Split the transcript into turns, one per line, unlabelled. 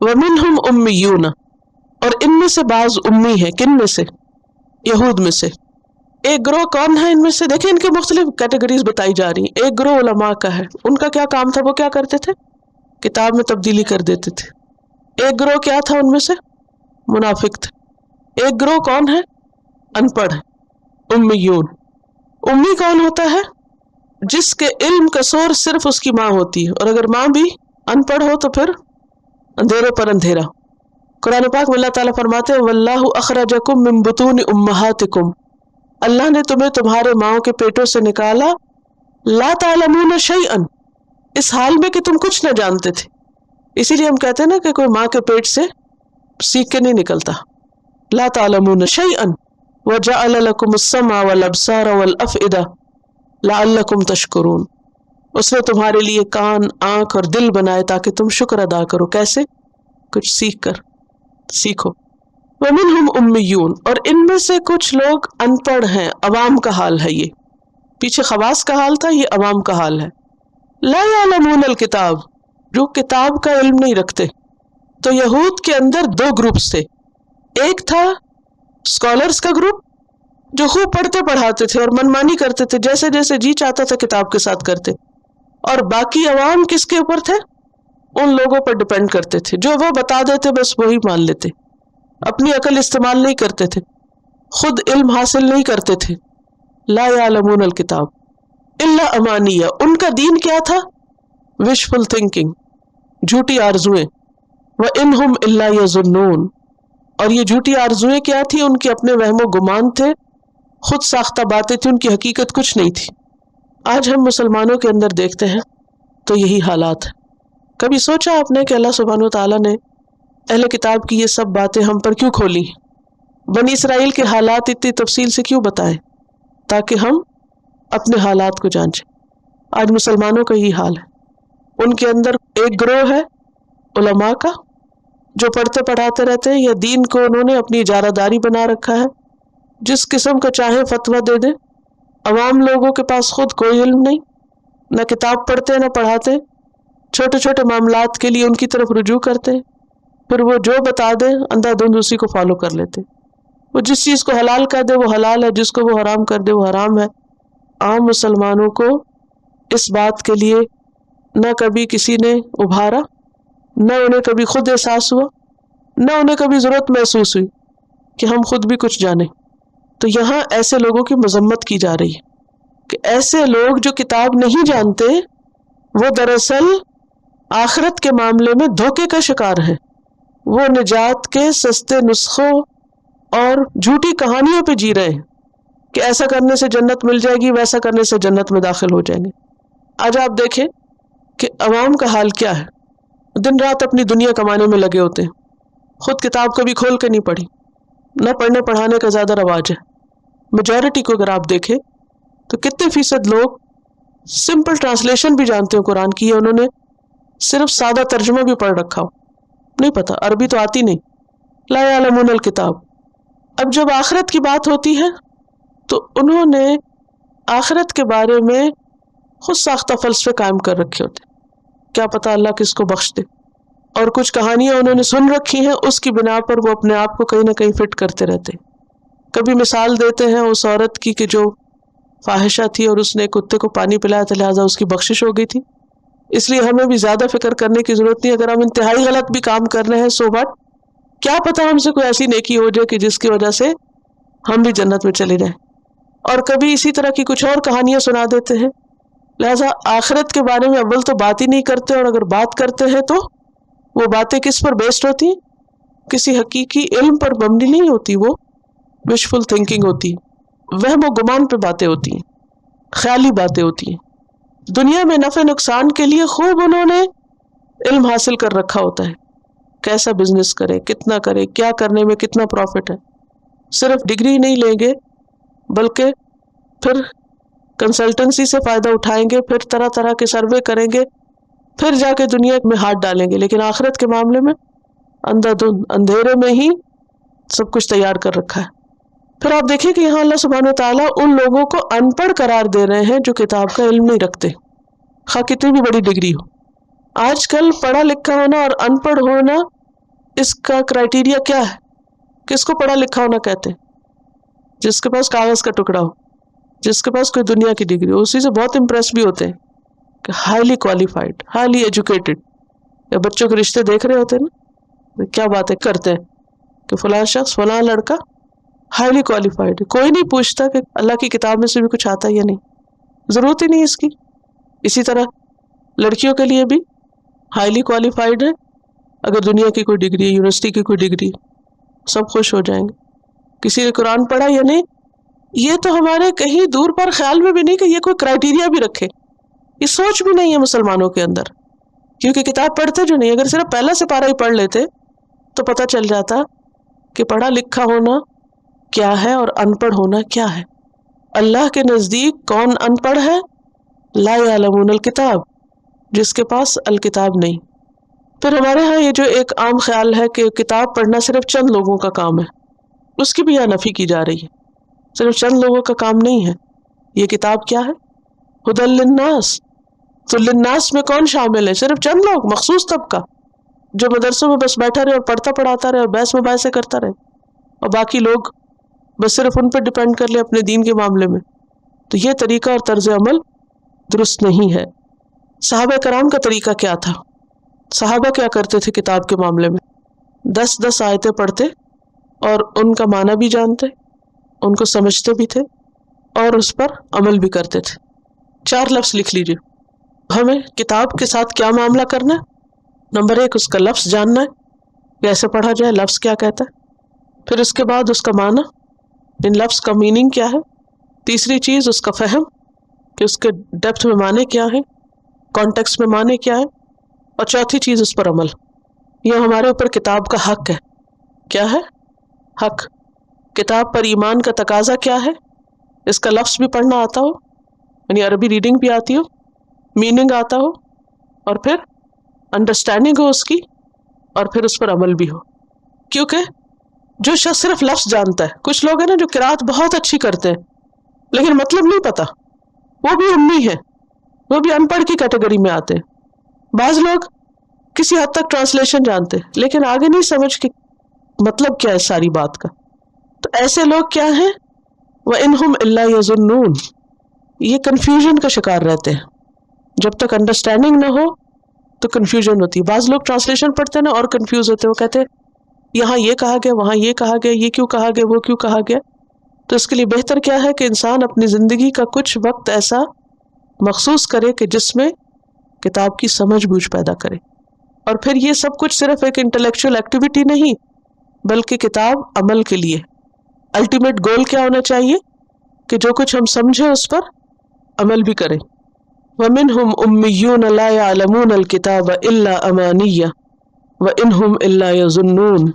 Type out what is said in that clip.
वमिनहुम उम्मियून, और इनमें से बाज उम्मी है। किन में से? यहूद में से। एक ग्रोह कौन है इनमें से? देखिए इनके मुख्तलिफ कैटेगरीज बताई जा रही हैं। एक ग्रोह उलमा का है, उनका क्या काम था, वो क्या करते थे? किताब में तब्दीली कर देते थे। एक ग्रोह क्या था उनमें से? मुनाफिक थे। एक ग्रोह कौन है? अनपढ़ है, उम्मीयून। उम्मी कौन होता है? जिसके इल्म का सोर्स सिर्फ उसकी माँ होती है, और अगर माँ भी अनपढ़ हो तो फिर अंधेरे पर अंधेरा। कुरान पाक में अल्लाह ताला फरमाते हैं वल्लाहु अखरजकुम मिन बुतूनि उम्महातिकुम, अल्लाह ने तुम्हें तुम्हारे माँओं के पेटों से निकाला, ला तालमून शैअन, इस हाल में कि तुम कुछ न जानते थे। इसीलिए हम कहते हैं ना कि कोई माँ के पेट से सीख के नहीं निकलता। ला तालमून शैअन वजअल लकुमुस्समा वल अब्सार वल अफइदा लअल्लकुम तशकुरून, उसने तुम्हारे लिए कान, आंख और दिल बनाए ताकि तुम शुक्र अदा करो। कैसे? कुछ सीख कर। सीखो। वमिनहुम उम्मियून, और इनमें से कुछ लोग अनपढ़ हैं। अवाम का हाल है ये। पीछे खवास का हाल था, ये अवाम का हाल है। ला यालमून अल किताब, जो किताब का इल्म नहीं रखते। तो यहूद के अंदर दो ग्रुप्स थे। एक था स्कॉलर्स का ग्रुप, जो खूब पढ़ते पढ़ाते थे और मनमानी करते थे, जैसे जैसे जी चाहता था किताब के साथ करते। और बाकी अवाम किसके ऊपर थे? उन लोगों पर डिपेंड करते थे, जो वो बता देते बस वही मान लेते। अपनी अकल इस्तेमाल नहीं करते थे, खुद इल्म हासिल नहीं करते थे। ला यालमून अल किताब इल्ला अमानिया, उनका दीन क्या था? विशफुल थिंकिंग, झूठी आरजुएं। व इनहुम इल्ला यजुन्नून, और ये झूठी आरजुएं क्या थी? उनके अपने वहमो गुमान थे, खुद साख्ता बातें थी, उनकी हकीकत कुछ नहीं थी। आज हम मुसलमानों के अंदर देखते हैं तो यही हालात है। कभी सोचा आपने कि अल्लाह सुब्हानो तआला ने अहले किताब की ये सब बातें हम पर क्यों खोली? बनी इसराइल के हालात इतनी तफसील से क्यों बताए? ताकि हम अपने हालात को जांचें। आज मुसलमानों का यही हाल है। उनके अंदर एक ग्रोह है उलमा का, जो पढ़ते पढ़ाते रहते हैं, या दीन को उन्होंने अपनी इजारादारी बना रखा है, जिस किस्म का चाहे फतवा दे दे। अवाम लोगों के पास खुद कोई इल्म नहीं, न किताब पढ़ते न पढ़ाते, छोटे छोटे मामलात के लिए उनकी तरफ रुजू करते, फिर वो जो बता दे अंधाधुंध उसी को फॉलो कर लेते। वो जिस चीज़ को हलाल कर दे वो हलाल है, जिसको वो हराम कर दे वो हराम है। आम मुसलमानों को इस बात के लिए न कभी किसी ने उभारा, न उन्हें कभी खुद एहसास हुआ, न उन्हें कभी ज़रूरत महसूस हुई कि हम खुद भी कुछ जाने। तो यहाँ ऐसे लोगों की मजम्मत की जा रही है कि ऐसे लोग जो किताब नहीं जानते, वो दरअसल आखिरत के मामले में धोखे का शिकार है। वो निजात के सस्ते नुस्खों और झूठी कहानियों पे जी रहे हैं कि ऐसा करने से जन्नत मिल जाएगी, वैसा करने से जन्नत में दाखिल हो जाएंगे। आज आप देखें कि अवाम का हाल क्या है। दिन रात अपनी दुनिया कमाने में लगे होते हैं, खुद किताब कभी खोल के नहीं पढ़ी, न पढ़ने पढ़ाने का ज़्यादा रवाज है। मेजॉरिटी को अगर आप देखें तो कितने फीसद लोग सिंपल ट्रांसलेशन भी जानते हो कुरान की, उन्होंने सिर्फ सादा तर्जुमा भी पढ़ रखा हो, नहीं पता, अरबी तो आती नहीं। ला यालमून अल किताब। अब जब आखिरत की बात होती है तो उन्होंने आखिरत के बारे में खुद साख्ता फलसफे कायम कर रखे होते, क्या पता अल्लाह किसको बख्श दे। और कुछ कहानियां उन्होंने सुन रखी हैं, उसकी बिना पर वो अपने आप को कहीं ना कहीं फिट करते रहते। कभी मिसाल देते हैं उस औरत की कि जो फाहिशा थी और उसने कुत्ते को पानी पिलाया था, लिहाजा उसकी बख्शिश हो गई थी। इसलिए हमें भी ज़्यादा फिक्र करने की ज़रूरत नहीं। अगर हम इंतहाई गलत भी काम कर रहे हैं सो बट, क्या पता हमसे कोई ऐसी नेकी हो जाए कि जिसकी वजह से हम भी जन्नत में चले जाएं। और कभी इसी तरह की कुछ और कहानियां सुना देते हैं। लिहाजा आखिरत के बारे में अव्वल तो बात ही नहीं करते, और अगर बात करते हैं तो वो बातें किस पर बेस्ड होती हैं? किसी हकीकी इल्म पर मबनी नहीं होती, वो विशफुल थिंकिंग होती है, वहम व गुमान पे बातें होती हैं, ख्याली बातें होती हैं। दुनिया में नफ़े नुकसान के लिए खूब उन्होंने इल्म हासिल कर रखा होता है, कैसा बिजनेस करें, कितना करें, क्या करने में कितना प्रॉफिट है। सिर्फ डिग्री नहीं लेंगे बल्कि फिर कंसल्टेंसी से फ़ायदा उठाएंगे, फिर तरह तरह के सर्वे करेंगे, फिर जाके दुनिया में हाथ डालेंगे। लेकिन आखिरत के मामले में अंधाधुंध अंधेरे में ही सब कुछ तैयार कर रखा है। फिर आप देखिए कि यहाँ अल्लाह सुब्हानो तआला उन लोगों को अनपढ़ करार दे रहे हैं जो किताब का इल्म नहीं रखते, खा कितनी भी बड़ी डिग्री हो। आजकल पढ़ा लिखा होना और अनपढ़ होना اس کا کرائٹیریا کیا ہے؟ کس کو پڑھا لکھا ہونا کہتے ہیں؟ جس کے پاس کاغذ کا ٹکڑا ہو، جس کے پاس کوئی دنیا کی ڈگری ہو، اسی سے بہت امپریس بھی ہوتے ہیں کہ ہائیلی کوالیفائڈ، ہائیلی ایجوکیٹڈ. یا بچوں کے رشتے دیکھ رہے ہوتے ہیں نا، کیا باتیں کرتے ہیں کہ فلاں شخص فلاں لڑکا ہائیلی کوالیفائڈ ہے. کوئی نہیں پوچھتا کہ اللہ کی کتاب میں سے بھی کچھ آتا ہے یا نہیں، ضرورت ہی نہیں اس کی. اسی طرح لڑکیوں کے لیے بھی ہائیلی کوالیفائڈ ہے، اگر دنیا کی کوئی ڈگری، یونیورسٹی کی کوئی ڈگری، سب خوش ہو جائیں گے. کسی نے قرآن پڑھا یا نہیں، یہ تو ہمارے کہیں دور پر خیال میں بھی نہیں کہ یہ کوئی کرائٹیریا بھی رکھے. یہ سوچ بھی نہیں ہے مسلمانوں کے اندر، کیونکہ کتاب پڑھتے جو نہیں. اگر صرف پہلا سپارہ ہی پڑھ لیتے تو پتہ چل جاتا کہ پڑھا لکھا ہونا کیا ہے اور ان پڑھ ہونا کیا ہے. اللہ کے نزدیک کون ان پڑھ ہے؟ لا یعلمون الکتاب، جس کے پاس الکتاب نہیں. پھر ہمارے ہاں یہ جو ایک عام خیال ہے کہ کتاب پڑھنا صرف چند لوگوں کا کام ہے، اس کی بھی یہاں نفی کی جا رہی ہے. صرف چند لوگوں کا کام نہیں ہے. یہ کتاب کیا ہے؟ ہدی للناس. تو للناس میں کون شامل ہے؟ صرف چند لوگ، مخصوص طبقہ جو مدرسوں میں بس بیٹھا رہے اور پڑھتا پڑھاتا رہے اور بحث مباحثے کرتا رہے، اور باقی لوگ بس صرف ان پہ ڈپینڈ کر لے اپنے دین کے معاملے میں. تو یہ طریقہ اور طرز عمل درست نہیں ہے. صحابہ کرام کا طریقہ کیا تھا؟ صحابہ کیا کرتے تھے کتاب کے معاملے میں؟ 10 آیتیں پڑھتے اور ان کا معنی بھی جانتے، ان کو سمجھتے بھی تھے اور اس پر عمل بھی کرتے تھے. 4 لفظ لکھ لیجیے. ہمیں کتاب کے ساتھ کیا معاملہ کرنا ہے؟ نمبر 1 اس کا لفظ جاننا ہے، کیسے پڑھا جائے، لفظ کیا کہتا ہے. پھر اس کے بعد اس کا معنی، ان لفظ کا میننگ کیا ہے. تیسری چیز اس کا فہم، کہ اس کے ڈیپتھ میں معنی کیا ہے، کانٹیکس میں معنی کیا ہے. اور چوتھی چیز اس پر عمل. یہ ہمارے اوپر کتاب کا حق ہے. کیا ہے؟ حق. کتاب پر ایمان کا تقاضا کیا ہے؟ اس کا لفظ بھی پڑھنا آتا ہو، یعنی عربی ریڈنگ بھی آتی ہو، میننگ آتا ہو، اور پھر انڈرسٹینڈنگ ہو اس کی، اور پھر اس پر عمل بھی ہو. کیونکہ جو شخص صرف لفظ جانتا ہے، کچھ لوگ ہیں نا جو قرات بہت اچھی کرتے ہیں لیکن مطلب نہیں پتا، وہ بھی امی ہے، وہ بھی ان پڑھ کی کیٹیگری میں آتے ہیں. بعض لوگ کسی حد تک ٹرانسلیشن جانتے لیکن آگے نہیں سمجھ کہ مطلب کیا ہے ساری بات کا. تو ایسے لوگ کیا ہیں؟ وَإِنْهُمْ إِلَّا يَظُنُّونَ. یہ کنفیوژن کا شکار رہتے ہیں. جب تک انڈرسٹینڈنگ نہ ہو تو کنفیوژن ہوتی ہے. بعض لوگ ٹرانسلیشن پڑھتے ہیں نا اور کنفیوز ہوتے ہیں، وہ کہتے ہیں یہاں یہ کہا گیا، وہاں یہ کہا گیا، یہ کیوں کہا گیا، وہ کیوں کہا گیا. تو اس کے لیے بہتر کیا ہے کہ انسان اپنی زندگی کا کچھ وقت ایسا مخصوص کرے کہ جس میں کتاب کی سمجھ بوجھ پیدا کرے. اور پھر یہ سب کچھ صرف ایک انٹلیکچوئل ایکٹیویٹی نہیں، بلکہ کتاب عمل کے لیے. الٹیمیٹ گول کیا ہونا چاہیے؟ کہ جو کچھ ہم سمجھیں اس پر عمل بھی کریں. وَمِنْهُمْ أُمِّيُّونَ لَا يَعْلَمُونَ الْكِتَابَ إِلَّا أَمَانِيَّ وَإِنْهُمْ إِلَّا يَظُنُّونَ.